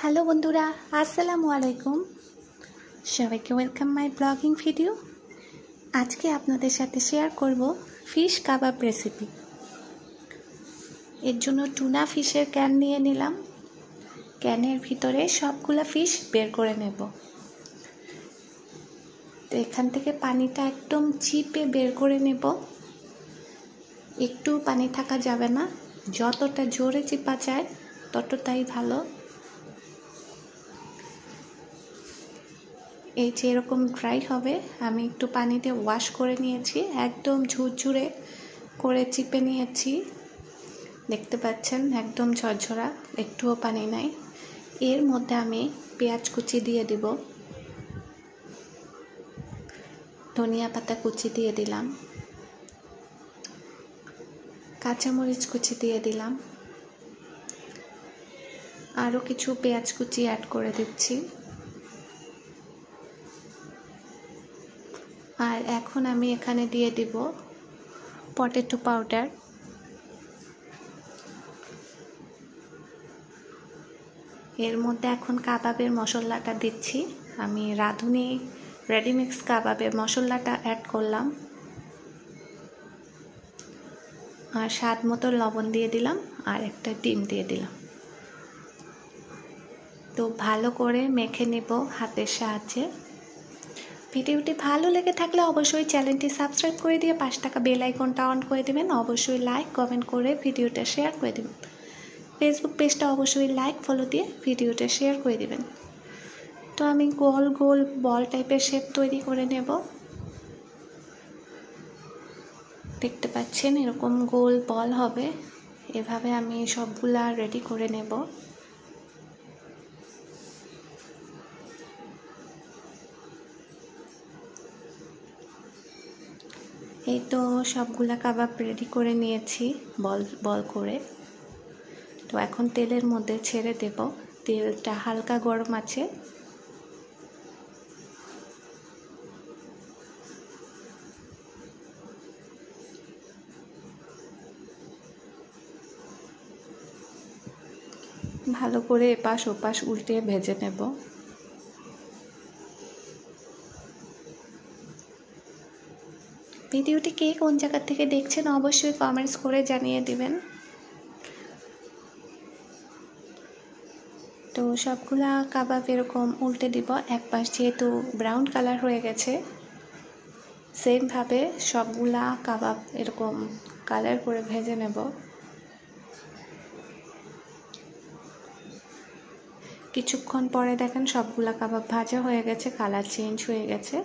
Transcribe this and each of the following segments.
Hello বন্ধুরা, আসসালামু আলাইকুম। সবাইকে ওয়েলকাম মাই ব্লগিং ভিডিও। আজকে আপনাদের সাথে শেয়ার করব ফিশ কাবাব রেসিপি। এর জন্য টুনা ফিশের ক্যান নিয়ে নিলাম। ক্যানের ভিতরে সবগুলা ফিশ বের করে নেব। তো এখান থেকে পানিটা একদম চিপে বের করে নেব। একটু পানি থাকা যাবে না, যতটা জোরে চিপা যায় ততটাই ভালো। এই যে এরকম ড্রাই হবে, আমি একটু পানিতে ওয়াশ করে নিয়েছি, একদম ঝুরঝুরে করে চিপে নিয়েছি। দেখতে পাচ্ছেন একদম ঝরঝরা, একটুও পানি নাই। এর মধ্যে আমি পেঁয়াজ কুচি দিয়ে দিব, ধনিয়া পাতা কুচি দিয়ে দিলাম, কাঁচামরিচ কুচি দিয়ে দিলাম, আরও কিছু পেঁয়াজ কুচি অ্যাড করে দিচ্ছি। আর এখন আমি এখানে দিয়ে দিব পটেটো পাউডার। এর মধ্যে এখন কাবাবের মশলাটা দিচ্ছি। আমি রাঁধুনি রেডিমিক্স কাবাবের মশলাটা অ্যাড করলাম, আর স্বাদ মতো লবণ দিয়ে দিলাম, আর একটা ডিম দিয়ে দিলাম। তো ভালো করে মেখে নেব হাতের সাহায্যে। ভিডিওটি ভালো লেগে থাকলে অবশ্যই চ্যানেলটি সাবস্ক্রাইব করে দিয়ে 5 টাকা বেল আইকনটা অন করে দেবেন। অবশ্যই লাইক কমেন্ট করে ভিডিওটা শেয়ার করে দেবেন। ফেসবুক পেজটা অবশ্যই লাইক ফলো দিয়ে ভিডিওটা শেয়ার করে দেবেন। তো আমি গোল গোল বল টাইপের শেপ তৈরি করে নেব। দেখতে পাচ্ছেন এরকম গোল বল হবে। এভাবে আমি সবগুলা রেডি করে নেব। এই তো সবগুলা কাবাব রেডি করে নিয়েছি বল বল করে। তো এখন তেলের মধ্যে ছেড়ে দেব। তেলটা হালকা গরম আছে। ভালো করে এপাশ ওপাশ উল্টে ভেজে নেব। ভিডিওটি কে কোন জায়গা থেকে দেখছেন অবশ্যই কমেন্টস করে জানিয়ে দিবেন। তো সবগুলা কাবাব এরকম উল্টে দিব। এক পাশ যেহেতু ব্রাউন কালার হয়ে গেছে, সেমভাবে সবগুলা কাবাব এরকম কালার করে ভেজে নেব। কিছুক্ষণ পরে দেখেন সবগুলা কাবাব ভাজা হয়ে গেছে, কালার চেঞ্জ হয়ে গেছে।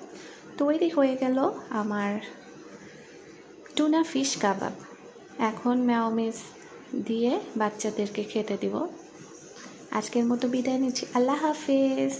তৈরি হয়ে গেল আমার টুনা ফিশ কাবাব। এখন মেয়োনিজ দিয়ে বাচ্চাদেরকে খেতে দিব। আজকের মতো বিদায় নিচ্ছি। আল্লাহ হাফেজ।